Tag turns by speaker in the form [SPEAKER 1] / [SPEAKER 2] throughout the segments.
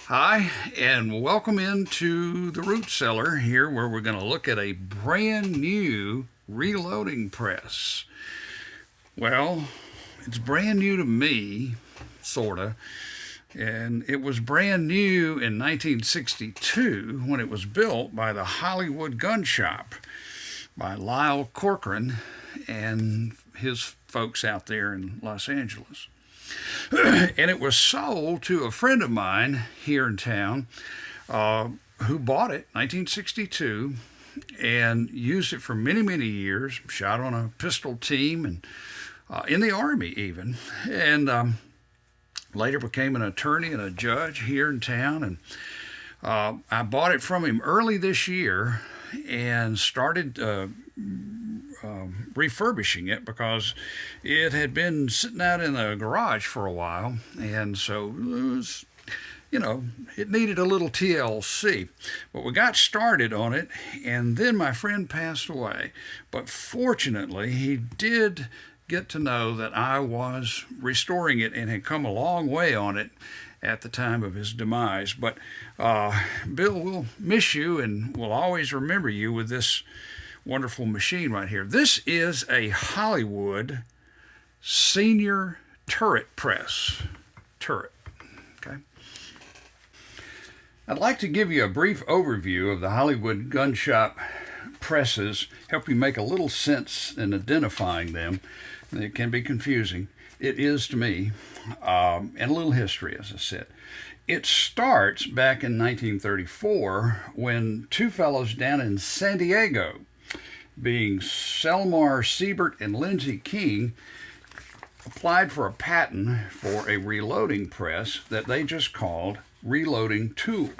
[SPEAKER 1] Hi, and welcome into the Root Cellar here, where we're going to look at a brand new reloading press. Well, it's brand new to me, sorta, and it was brand new in 1962 when it was built by the Hollywood Gun Shop by Lyle Corcoran and his folks out there in Los Angeles. And it was sold to a friend of mine here in town who bought it in 1962 and used it for many, many years, shot on a pistol team and in the Army even, and later became an attorney and a judge here in town. And I bought it from him early this year and started refurbishing it because it had been sitting out in the garage for a while, and so it needed a little TLC. But we got started on it, and then my friend passed away. But fortunately, he did get to know that I was restoring it and had come a long way on it at the time of his demise. But Bill, we'll miss you, and we'll always remember you with this wonderful machine right here. This is a Hollywood senior turret press. Okay. I'd like to give you a brief overview of the Hollywood Gun Shop presses, help you make a little sense in identifying them. It can be confusing. It is to me, and a little history, as I said. It starts back in 1934 when two fellows down in San Diego, being Selmar Siebert and Lindsey King, applied for a patent for a reloading press that they just called reloading tool.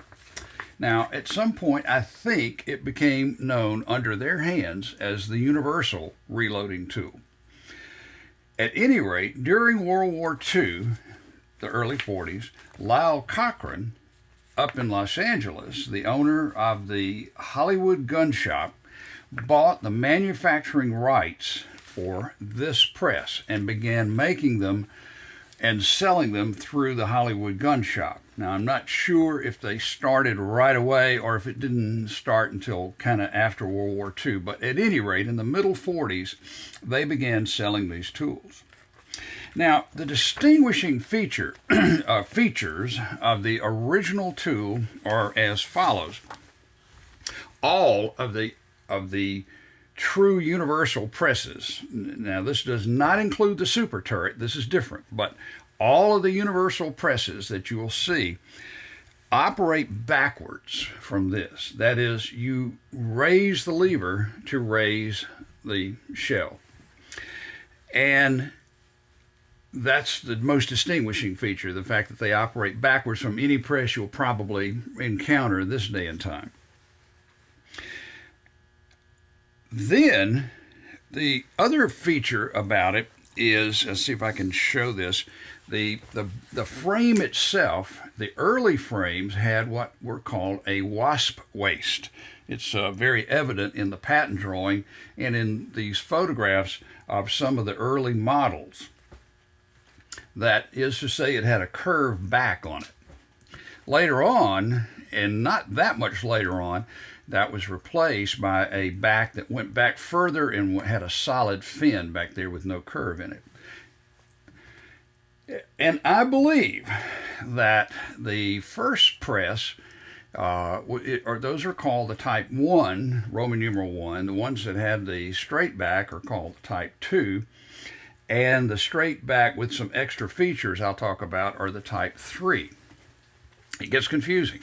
[SPEAKER 1] Now, at some point, I think it became known under their hands as the universal reloading tool. At any rate, during World War II, the early 40s, Lyle Corcoran, up in Los Angeles, the owner of the Hollywood Gun Shop, bought the manufacturing rights for this press and began making them and selling them through the Hollywood Gun Shop. Now, I'm not sure if they started right away or if it didn't start until kind of after World War II, but at any rate, in the middle 40s, they began selling these tools. Now, the distinguishing features of the original tool are as follows. All of the true universal presses, now this does not include the super turret, this is different, but all of the universal presses that you will see operate backwards from this. That is, you raise the lever to raise the shell. And that's the most distinguishing feature, the fact that they operate backwards from any press you'll probably encounter this day and time. Then, the other feature about it is, let's see if I can show this, the frame itself. The early frames had what were called a wasp waist. It's very evident in the patent drawing and in these photographs of some of the early models. That is to say, it had a curved back on it. Later on, and not that much later on, that was replaced by a back that went back further and had a solid fin back there with no curve in it. And I believe that the first press, those are called the Type 1, Roman numeral 1. The ones that had the straight back are called the Type 2. And the straight back with some extra features I'll talk about are the Type 3. It gets confusing,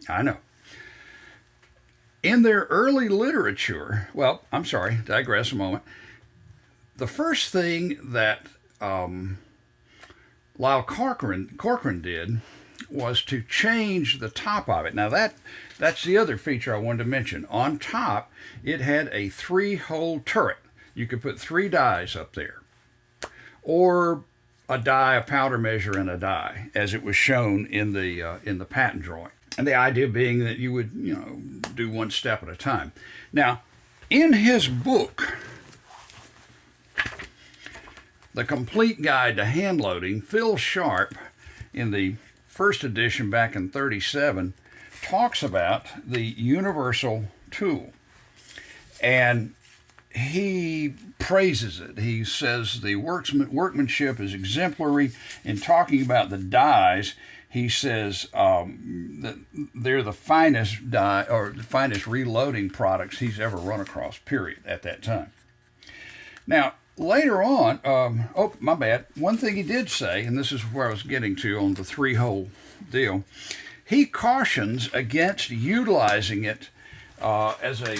[SPEAKER 1] I know. In their early literature, well, I'm sorry, digress a moment. The first thing that Lyle Corcoran did was to change the top of it. Now that's the other feature I wanted to mention. On top, it had a 3-hole turret. You could put 3 dies up there, or a die, a powder measure, and a die, as it was shown in the patent drawing. And the idea being that you would, do one step at a time. Now, in his book, The Complete Guide to Hand Loading, Phil Sharp, in the first edition back in 37 talks about the universal tool. And he praises it. He says the workmanship is exemplary. In talking about the dies, he says that they're the finest die or the finest reloading products he's ever run across, period, at that time. Now, later on, oh, my bad. One thing he did say, and this is where I was getting to on the 3-hole deal, he cautions against utilizing it as a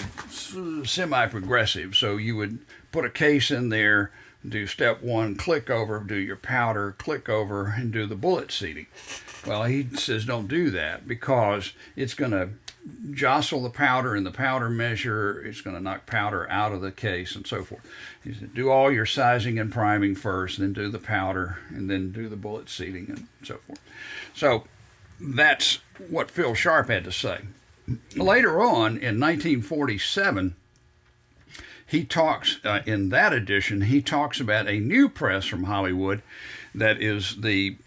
[SPEAKER 1] semi-progressive. So you would put a case in there, do step 1, click over, do your powder, click over, and do the bullet seating. Well, he says don't do that because it's going to jostle the powder in the powder measure. It's going to knock powder out of the case and so forth. He said do all your sizing and priming first, then do the powder, and then do the bullet seating and so forth. So that's what Phil Sharp had to say. Later on, in 1947, he talks, in that edition, he talks about a new press from Hollywood that is the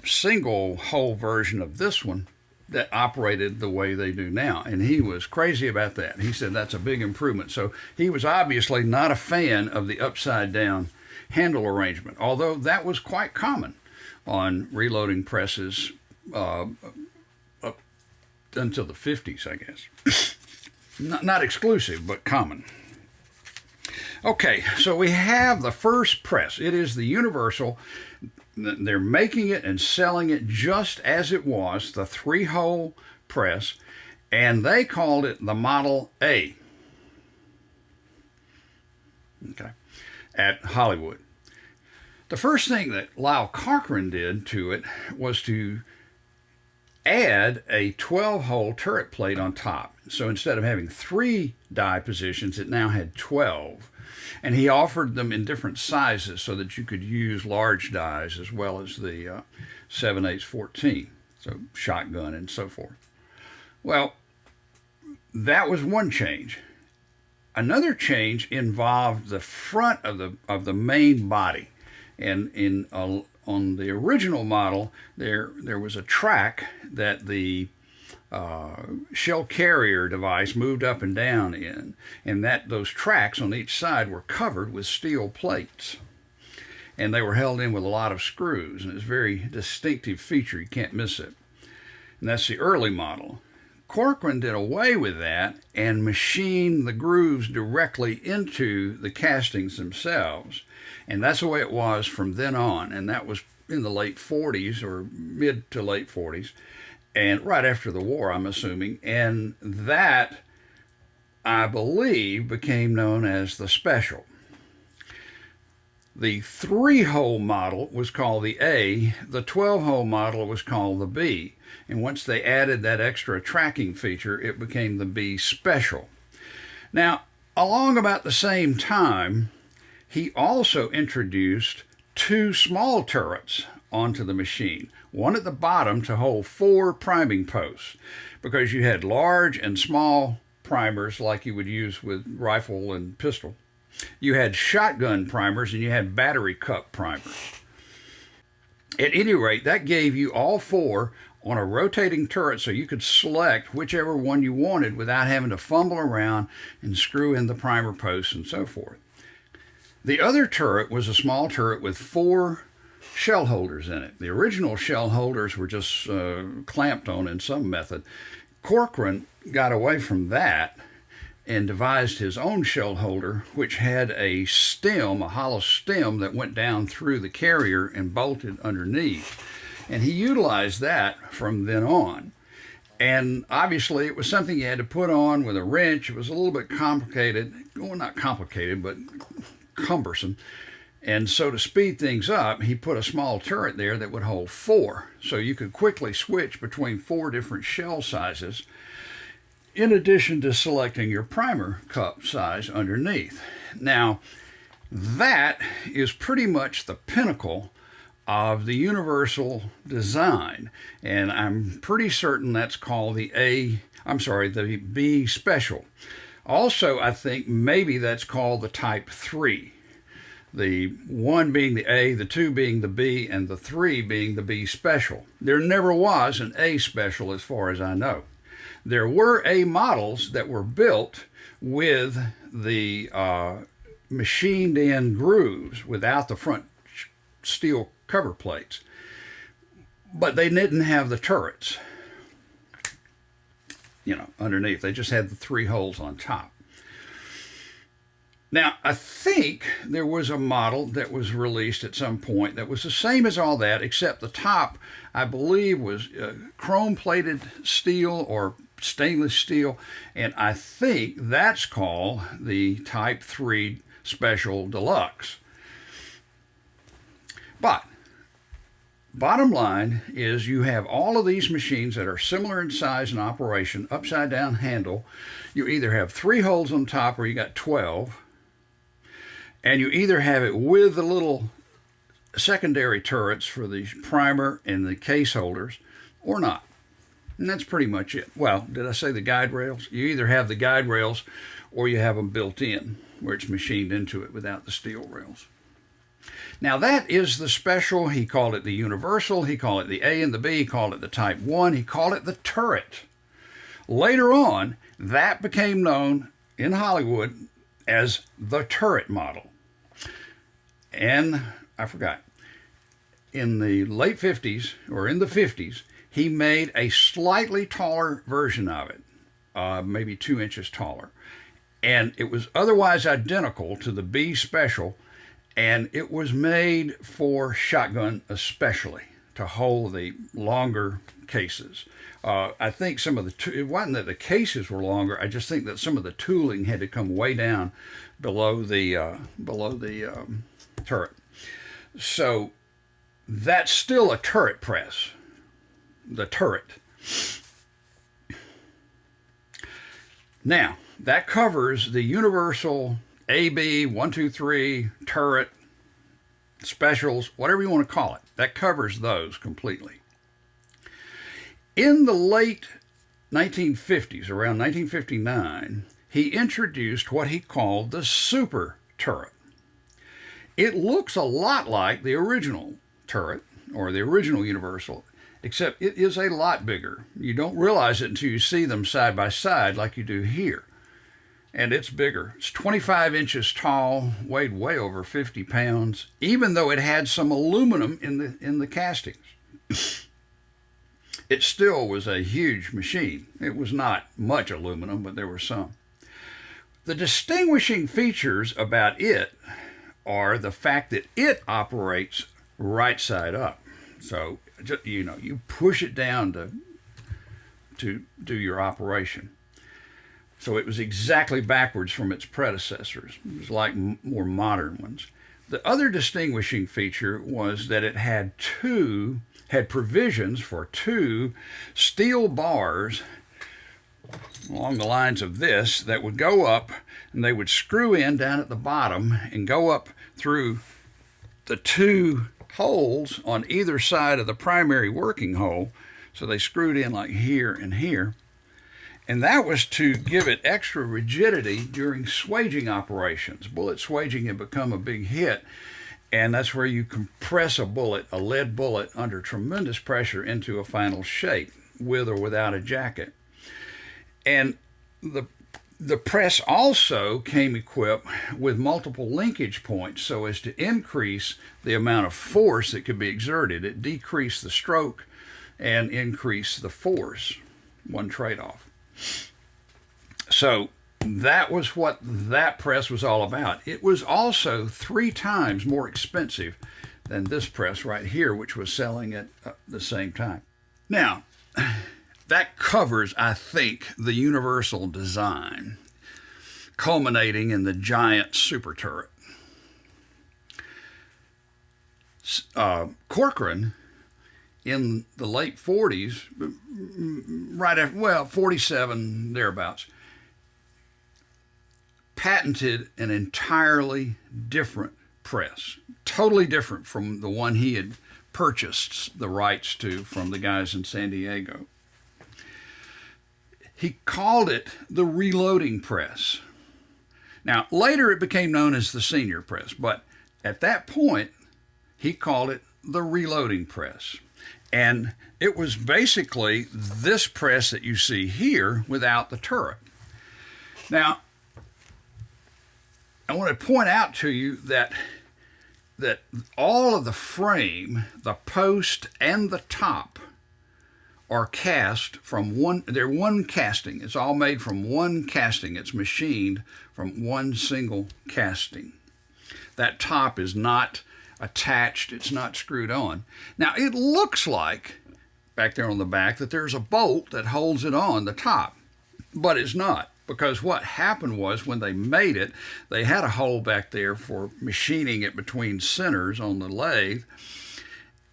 [SPEAKER 1] single hole version of this one that operated the way they do now. And he was crazy about that. He said that's a big improvement. So he was obviously not a fan of the upside down handle arrangement, although that was quite common on reloading presses until the 50s, I guess. Not exclusive, but common. Okay, so we have the first press. It is the universal. They're making it and selling it just as it was, the 3-hole press, and they called it the Model A. Okay, at Hollywood. The first thing that Lyle Cochran did to it was to add a 12-hole turret plate on top. So instead of having 3 die positions, it now had 12. And he offered them in different sizes so that you could use large dies as well as the 7/8 14, so shotgun and so forth. Well, that was one change. Another change involved the front of the main body. And on the original model, there was a track that the shell carrier device moved up and down in, and that those tracks on each side were covered with steel plates, and they were held in with a lot of screws, and it's a very distinctive feature. You can't miss it. And that's the early model. Corcoran did away with that and machined the grooves directly into the castings themselves, and that's the way it was from then on. And that was in the late 40s or mid to late 40s, and right after the war, I'm assuming. And that, I believe, became known as the Special. The 3-hole model was called the A. The 12-hole model was called the B. And once they added that extra tracking feature, it became the B Special. Now, along about the same time, he also introduced 2 small turrets onto the machine. One at the bottom to hold 4 priming posts, because you had large and small primers like you would use with rifle and pistol. You had shotgun primers and you had battery cup primers. At any rate, that gave you all 4 on a rotating turret, so you could select whichever one you wanted without having to fumble around and screw in the primer posts and so forth. The other turret was a small turret with 4 shell holders in it. The original shell holders were just clamped on in some method. Corcoran got away from that and devised his own shell holder, which had a stem, a hollow stem that went down through the carrier and bolted underneath. And he utilized that from then on. And obviously it was something you had to put on with a wrench. It was a little bit complicated. Well, not complicated, but cumbersome. And so to speed things up, he put a small turret there that would hold 4. So you could quickly switch between 4 different shell sizes, in addition to selecting your primer cup size underneath. Now, that is pretty much the pinnacle of the universal design. And I'm pretty certain that's called the B Special. Also, I think maybe that's called the Type 3. The 1 being the A, the 2 being the B, and the 3 being the B special. There never was an A special as far as I know. There were A models that were built with the machined in grooves without the front steel cover plates, but they didn't have the turrets, underneath. They just had the 3 holes on top. Now, I think there was a model that was released at some point that was the same as all that, except the top, I believe, was chrome-plated steel or stainless steel, and I think that's called the Type 3 Special Deluxe. But bottom line is you have all of these machines that are similar in size and operation, upside down handle. You either have 3 holes on top or you got 12. And you either have it with the little secondary turrets for the primer and the case holders or not. And that's pretty much it. Well, did I say the guide rails? You either have the guide rails or you have them built in where it's machined into it without the steel rails. Now that is the special. He called it the universal. He called it the A and the B. He called it the Type 1. He called it the turret. Later on, that became known in Hollywood as the turret model. And I forgot, in the late 50s or in the 50s, he made a slightly taller version of it, maybe 2 inches taller. And it was otherwise identical to the B Special, and it was made for shotgun especially, to hold the longer cases. I think some of it wasn't that the cases were longer. I just think that some of the tooling had to come way down below the turret. So that's still a turret press, the turret. Now that covers the universal AB 1, 2, 3 turret specials, whatever you want to call it. That covers those completely. In the late 1950s, around 1959, he introduced what he called the super turret. It looks a lot like the original turret, or the original universal, except it is a lot bigger. You don't realize it until you see them side by side like you do here. And it's bigger. It's 25 inches tall, weighed way over 50 pounds, even though it had some aluminum in the castings. It still was a huge machine. It was not much aluminum, but there were some. The distinguishing features about it are the fact that it operates right side up. So, you push it down to do your operation. So it was exactly backwards from its predecessors. It was like more modern ones. The other distinguishing feature was that it had provisions for 2 steel bars along the lines of this that would go up, and they would screw in down at the bottom and go up through the 2 holes on either side of the primary working hole. So they screwed in like here and here. And that was to give it extra rigidity during swaging operations. Bullet swaging had become a big hit, and that's where you compress a lead bullet, under tremendous pressure into a final shape, with or without a jacket. And the press also came equipped with multiple linkage points so as to increase the amount of force that could be exerted. It decreased the stroke and increased the force, one trade-off. So that was what that press was all about. It was also 3 times more expensive than this press right here, which was selling at the same time. Now, that covers, I think, the universal design, culminating in the giant super turret. Corcoran, in the late 40s, right after, 47, thereabouts, patented an entirely different press, totally different from the one he had purchased the rights to from the guys in San Diego. He called it the reloading press. Now, later it became known as the senior press, but At that point, he called it the reloading press. And it was basically this press that you see here without the turret. Now, I want to point out to you that all of the frame, the post, and the top are cast from one. They're one casting. It's all made from one casting. It's machined from one single casting. That top is not attached. It's not screwed on. Now, it looks like, back there on the back, that there's a bolt that holds it on the top, but it's not. Because what happened was when they made it, they had a hole back there for machining it between centers on the lathe.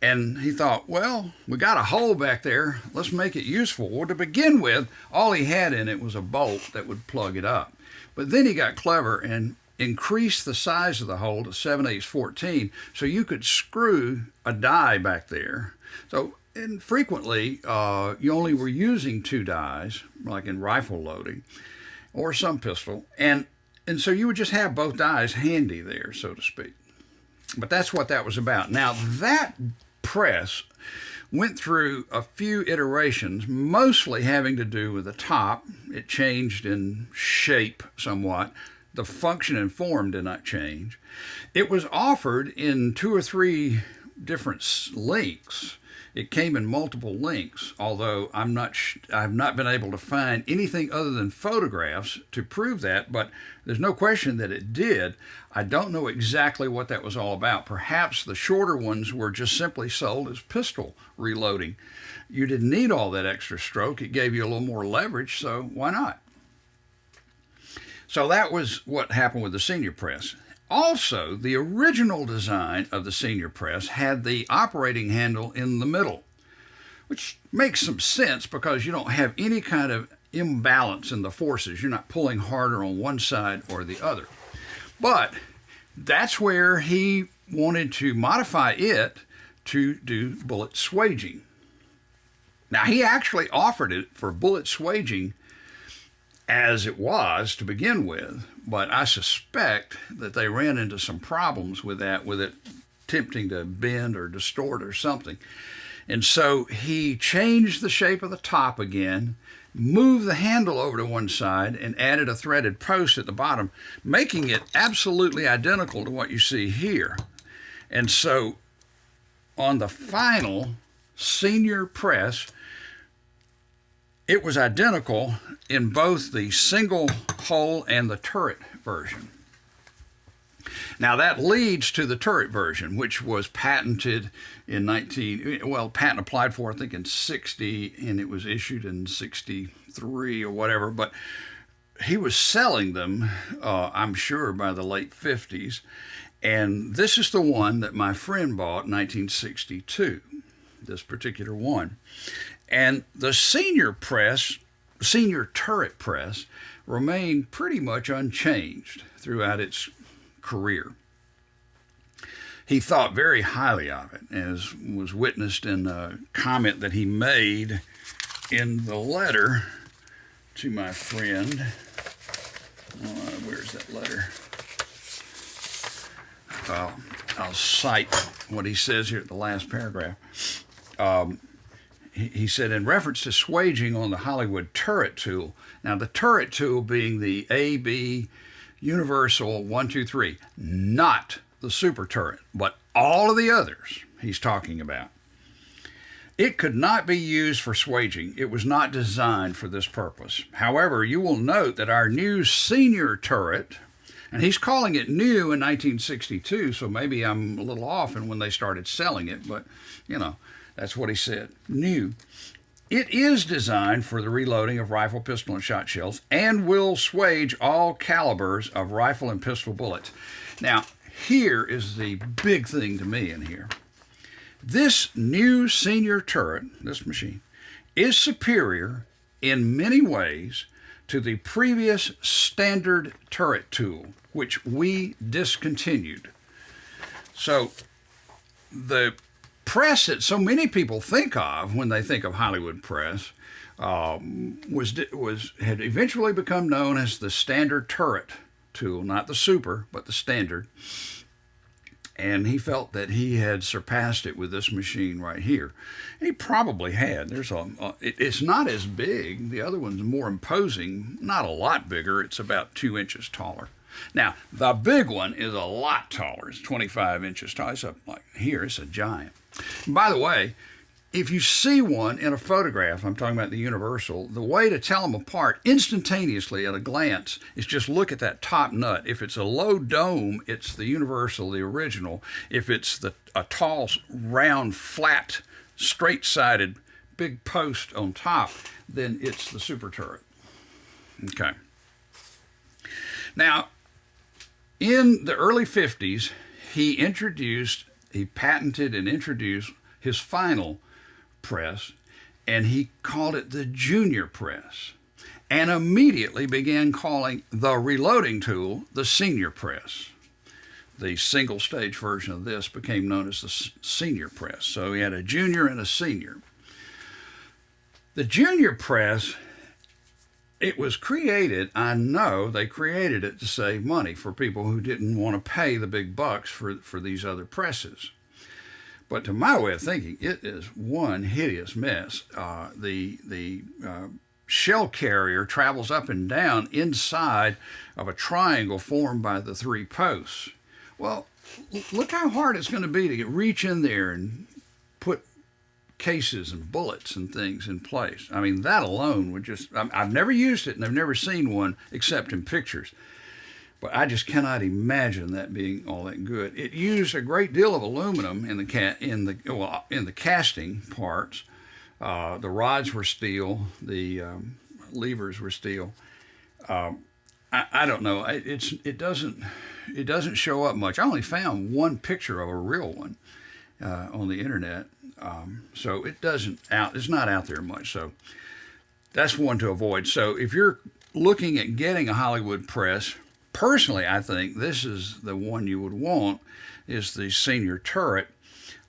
[SPEAKER 1] And he thought, well, we got a hole back there. Let's make it useful. Well, to begin with, all he had in it was a bolt that would plug it up. But then he got clever and increased the size of the hole to 7/8 so you could screw a die back there. So, and frequently, you only were using 2 dies, like in rifle loading, or some pistol, and so you would just have both dies handy there, so to speak. But that's what that was about. Now, that press went through a few iterations, mostly having to do with the top. It changed in shape somewhat. The function and form did not change. It was offered in 2 or 3 different lengths. It came in multiple lengths, although I've not been able to find anything other than photographs to prove that, but there's no question that it did. I don't know exactly what that was all about. Perhaps the shorter ones were just simply sold as pistol reloading. You didn't need all that extra stroke. It gave you a little more leverage, so why not? So that was what happened with the senior press. Also, the original design of the senior press had the operating handle in the middle, which makes some sense because you don't have any kind of imbalance in the forces. You're not pulling harder on one side or the other. But that's where he wanted to modify it to do bullet swaging. Now, he actually offered it for bullet swaging as it was to begin with, but I suspect that they ran into some problems with that, with it attempting to bend or distort or something. And so he changed the shape of the top again, moved the handle over to one side, and added a threaded post at the bottom, making it absolutely identical to what you see here. And so on the final senior press, it was identical in both the single hole and the turret version. Now that leads to the turret version, which was patented in patent applied for, I think, in 60, and it was issued in 63 or whatever, but he was selling them, I'm sure, by the late 50s. And this is the one that my friend bought in 1962, this particular one. And the senior turret press remained pretty much unchanged throughout its career. He thought very highly of it, as was witnessed in a comment that he made in the letter to my friend. Where's that letter? I'll cite what he says here at the last paragraph. He said, in reference to swaging on the Hollywood turret tool, now the turret tool being the AB Universal 123, not the super turret, but all of the others he's talking about. It could not be used for swaging. It was not designed for this purpose. However, you will note that our new senior turret, and he's calling it new in 1962, so maybe I'm a little off in when they started selling it, but, you know, that's what he said. New. It is designed for the reloading of rifle, pistol, and shot shells and will swage all calibers of rifle and pistol bullets. Now, here is the big thing to me in here. This new senior turret, this machine, is superior in many ways to the previous standard turret tool, which we discontinued. So the press that so many people think of when they think of Hollywood press had eventually become known as the standard turret tool, not the super, but the standard. and he felt that he had surpassed it with this machine right here. And he probably had. It's not as big. The other one's more imposing, not a lot bigger. It's about 2 inches taller. Now, the big one is a lot taller. It's 25 inches tall. It's like here, it's a giant. And by the way, if you see one in a photograph, I'm talking about the Universal, the way to tell them apart instantaneously at a glance is just look at that top nut. If it's a low dome, it's the Universal, the original. If it's a tall, round, flat, straight-sided, big post on top, then it's the Super Turret. Okay. Now, in the early 50s, he patented and introduced his final press, and he called it the Junior Press, and immediately began calling the reloading tool the Senior Press. The single stage version of this became known as the Senior Press. So he had a Junior and a Senior. The Junior Press, it was created, I know they created it to save money for people who didn't want to pay the big bucks for these other presses. But to my way of thinking, it is one hideous mess. The shell carrier travels up and down inside of a triangle formed by the 3 posts. Well, look how hard it's going to be to reach in there and put cases and bullets and things in place. I mean, that alone would just... I've never used it, and I've never seen one except in pictures. But I just cannot imagine that being all that good. It used a great deal of aluminum in the casting parts. The rods were steel. The levers were steel. I don't know. It doesn't show up much. I only found one picture of a real one on the internet. So it's not out there much. So that's one to avoid. So if you're looking at getting a Hollywood press, personally, I think this is the one you would want, is the Senior Turret,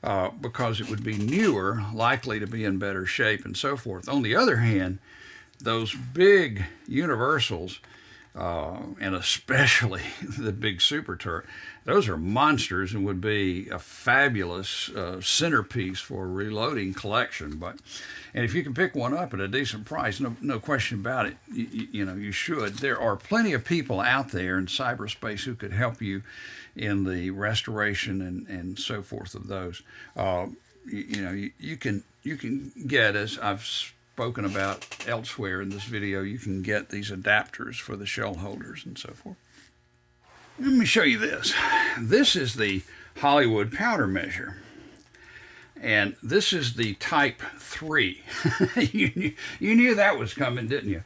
[SPEAKER 1] because it would be newer, likely to be in better shape, and so forth. On the other hand, those big Universals, and especially the big Super Turret, those are monsters and would be a fabulous centerpiece for a reloading collection. And if you can pick one up at a decent price, no question about it, you should. There are plenty of people out there in cyberspace who could help you in the restoration and so forth of those. You can get, as I've spoken about elsewhere in this video, you can get these adapters for the shell holders and so forth. Let me show you this. This is the Hollywood powder measure. And this is the Type 3. You knew that was coming, didn't you?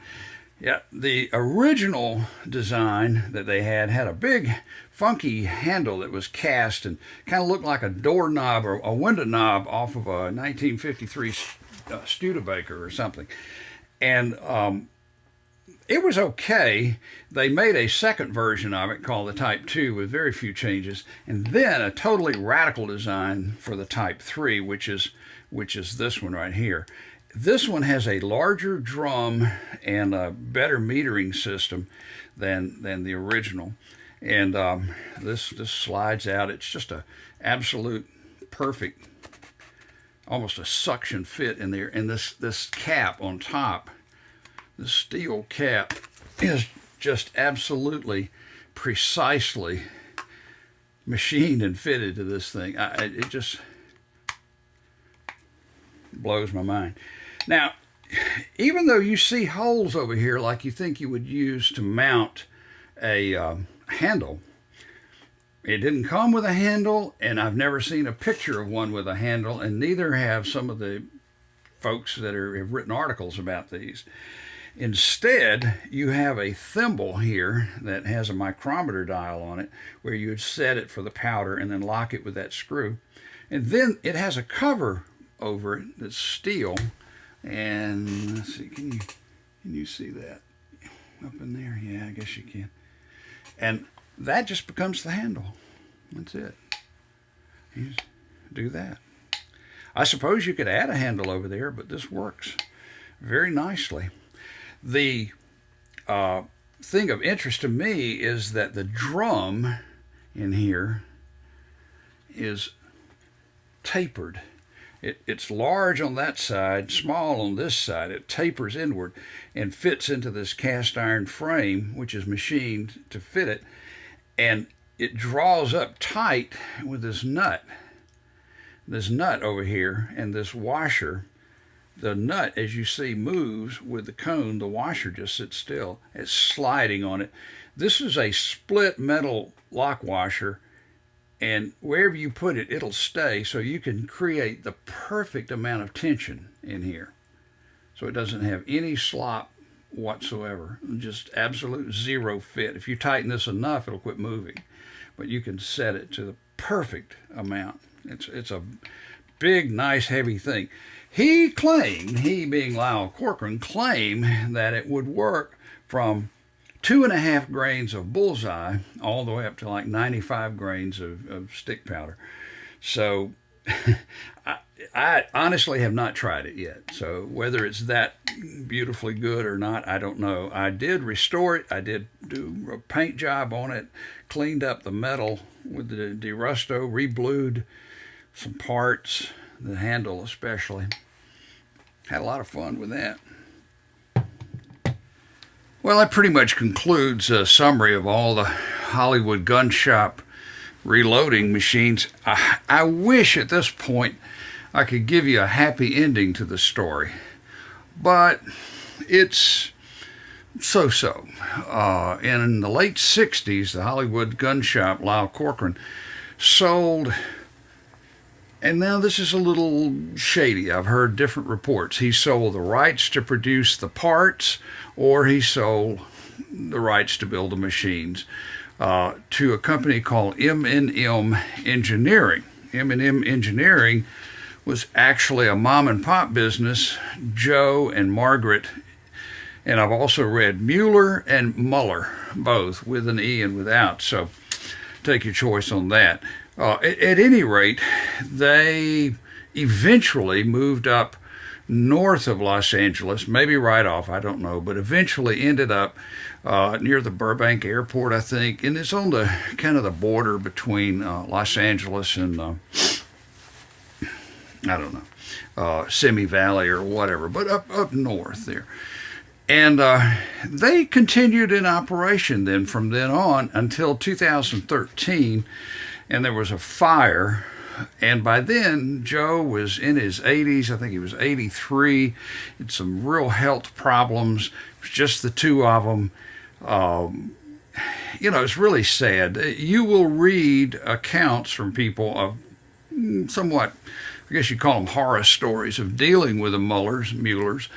[SPEAKER 1] Yeah, the original design that they had a big funky handle that was cast and kind of looked like a doorknob or a window knob off of a 1953 Studebaker or something. And it was okay. They made a second version of it called the Type 2 with very few changes, and then a totally radical design for the Type 3, which is this one right here. This one has a larger drum and a better metering system than the original. And this slides out. It's just a absolute perfect, almost a suction fit in there. And this cap on top, the steel cap, is just absolutely precisely machined and fitted to this thing. It just blows my mind. Now, even though you see holes over here like you think you would use to mount a handle, it didn't come with a handle, and I've never seen a picture of one with a handle, and neither have some of the folks that have written articles about these. Instead, you have a thimble here that has a micrometer dial on it where you would set it for the powder and then lock it with that screw. And then it has a cover over it that's steel. And let's see, can you see that up in there? Yeah, I guess you can. And that just becomes the handle. That's it. You just do that. I suppose you could add a handle over there, but this works very nicely. The thing of interest to me is that the drum in here is tapered. It's large on that side, small on this side. It tapers inward and fits into this cast iron frame, which is machined to fit it. And it draws up tight with this nut over here, and this washer. The nut, as you see, moves with the cone. The washer just sits still. It's sliding on it. This is a split metal lock washer, and wherever you put it, it'll stay, so you can create the perfect amount of tension in here. So it doesn't have any slop whatsoever, just absolute zero fit. If you tighten this enough, it'll quit moving, but you can set it to the perfect amount. It's a big, nice, heavy thing. He claimed, he being Lyle Corcoran, claimed that it would work from 2.5 grains of bullseye all the way up to like 95 grains of stick powder. So I honestly have not tried it yet. So whether it's that beautifully good or not, I don't know. I did restore it. I did do a paint job on it, cleaned up the metal with the DeRusto, reblued some parts, the handle especially. Had a lot of fun with that. Well, that pretty much concludes a summary of all the Hollywood gun shop reloading machines. I wish at this point I could give you a happy ending to the story, but it's so-so. In the late 60s, the Hollywood gun shop, Lyle Corcoran, sold, and now this is a little shady. I've heard different reports. He sold the rights to produce the parts, or he sold the rights to build the machines to a company called M&M Engineering. M&M Engineering was actually a mom and pop business, Joe and Margaret, and I've also read Mueller and Muller, both with an E and without, so take your choice on that. At any rate, they eventually moved up north of Los Angeles, maybe right off, I don't know, but eventually ended up near the Burbank Airport, I think, and it's on the kind of the border between Los Angeles and I don't know, Simi Valley or whatever, but up north there. And they continued in operation then from then on until 2013, and there was a fire. And by then, Joe was in his 80s. I think he was 83. Had some real health problems. It was just the two of them. It's really sad. You will read accounts from people of somewhat, I guess you call them horror stories, of dealing with the Muellers.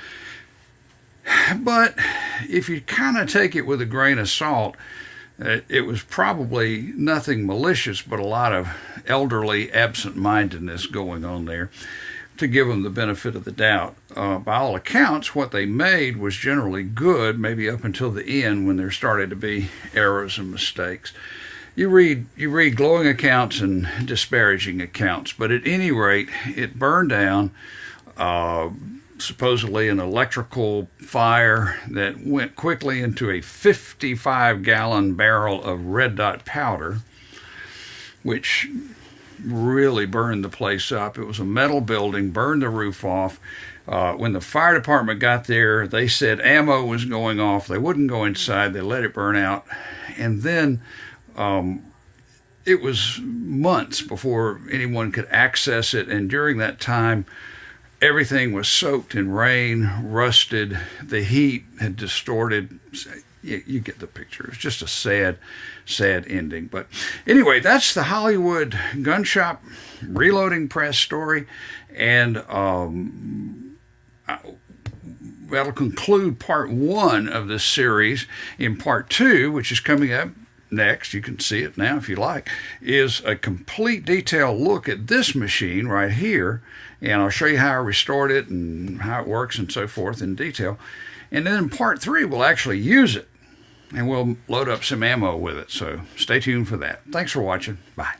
[SPEAKER 1] But if you kind of take it with a grain of salt, it was probably nothing malicious, but a lot of elderly absent-mindedness going on there, to give them the benefit of the doubt. By all accounts, what they made was generally good, maybe up until the end when there started to be errors and mistakes. You read glowing accounts and disparaging accounts, but at any rate, it burned down. Supposedly an electrical fire that went quickly into a 55-gallon barrel of red dot powder, which really burned the place up. It was a metal building, burned the roof off. When the fire department got there, they said ammo was going off. They wouldn't go inside. They let it burn out. And then it was months before anyone could access it. And during that time, everything was soaked in rain, rusted. The heat had distorted. You get the picture. It's just a sad, sad ending. But anyway, that's the Hollywood gun shop reloading press story. And that'll conclude part 1 of this series. In part 2, which is coming up next, you can see it now if you like, is a complete detailed look at this machine right here. And I'll show you how I restored it and how it works and so forth in detail. And then in part 3, we'll actually use it. And we'll load up some ammo with it. So stay tuned for that. Thanks for watching. Bye.